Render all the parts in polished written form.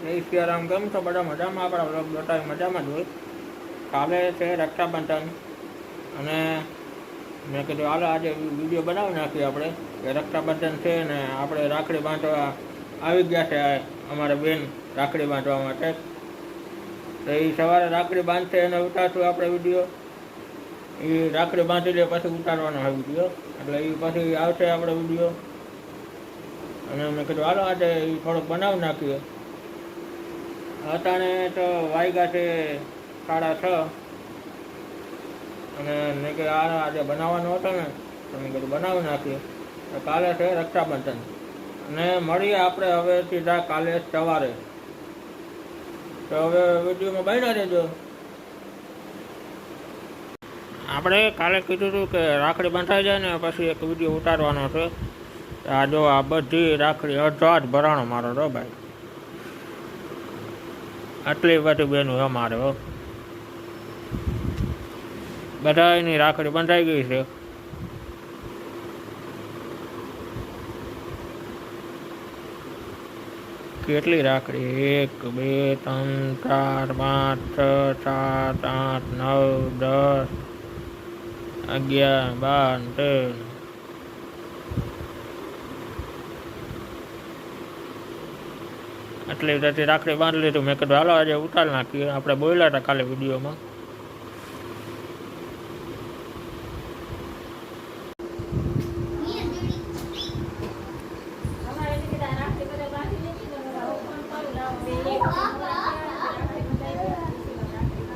જય સિયારામ. કેમ છો બધા? મજામાં? આપણા વ્લોગ જોતા મજામાં જ હોય. કાલે છે રક્ષાબંધન અને મેં કીધું હાલો આજે વિડીયો બનાવી નાખીએ આપણે કે રક્ષાબંધન છે ને આપણે રાખડી બાંધવા આવી ગયા છે અમારા બેન રાખડી બાંધવા માટે. તો એ સવારે રાખડી બાંધશે અને ઉતારશું આપણે વિડીયો. એ રાખડી બાંધી દે પછી ઉતારવાનો હોય વિડીયો, એટલે એ પછી આવશે આપણે વિડીયો. અને મેં કીધું હાલો આજે એ થોડોક બનાવી નાખીએ. અટાણે તો વાગ્યા છે 6:30 અને મેં કે આજે બનાવવાનો હતો ને તો મેં કીધું બનાવી નાખીએ. તો કાલે છે રક્ષાબંધન અને મળીએ આપણે હવે સીધા કાલે સવારે. તો હવે વિડીયોમાં બન્યા રહેજો. આપણે કાલે કીધું હતું કે રાખડી બંધાઈ જાય ને પછી એક વિડીયો ઉતારવાનો છે. આ જો આ બધી રાખડી અડધો જ ભરાણો મારો તો ભાઈ, આટલી બધી બેનું અમારે હો. બધાની રાખડી બંધાઈ ગઈ છે. કેટલી રાખડી? 1 2 3 4 5 6 7 8 9 10 11 12 13. આટલી બધી રાખડી બાંધી લીધું. મેં કીધું હાલો આજે ઉતારી નાખીએ. આપણે બોલ્યા હતા કાલે વિડીયોમાં.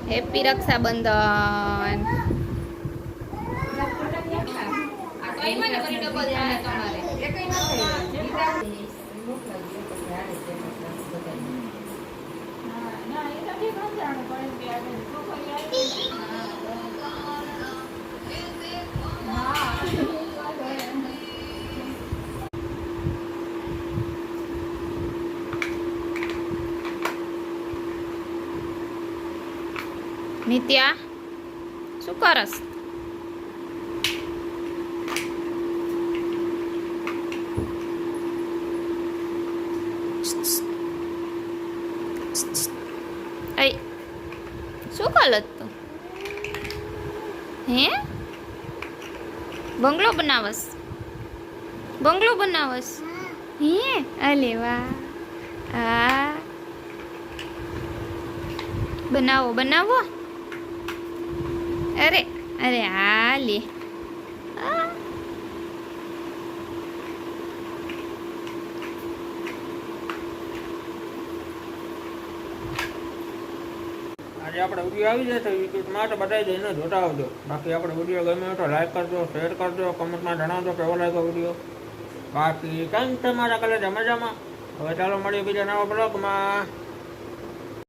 હેપી રક્ષાબંધન. નિત્યા શું કરસ? શું કલત તું? હે બંગલો બનાવસ? બંગલો બનાવસ? હે અલે વાહ. આ બનાવો બનાવો. અરે અરે હા લે. આજે આપણે વિડીયો આવી જાય તો યુટ્યુબમાં તો બતાવી દે ને, જોતા આવજો. બાકી આપણે વિડીયો ગમે તો લાઈક કરજો, શેર કરજો, કમેન્ટમાં જણાવજો કેવો લાગ્યો વિડીયો. બાકી કંઈ તમારા કલે મજામાં. હવે ચાલો મળીએ બીજા નવા બ્લોગમાં.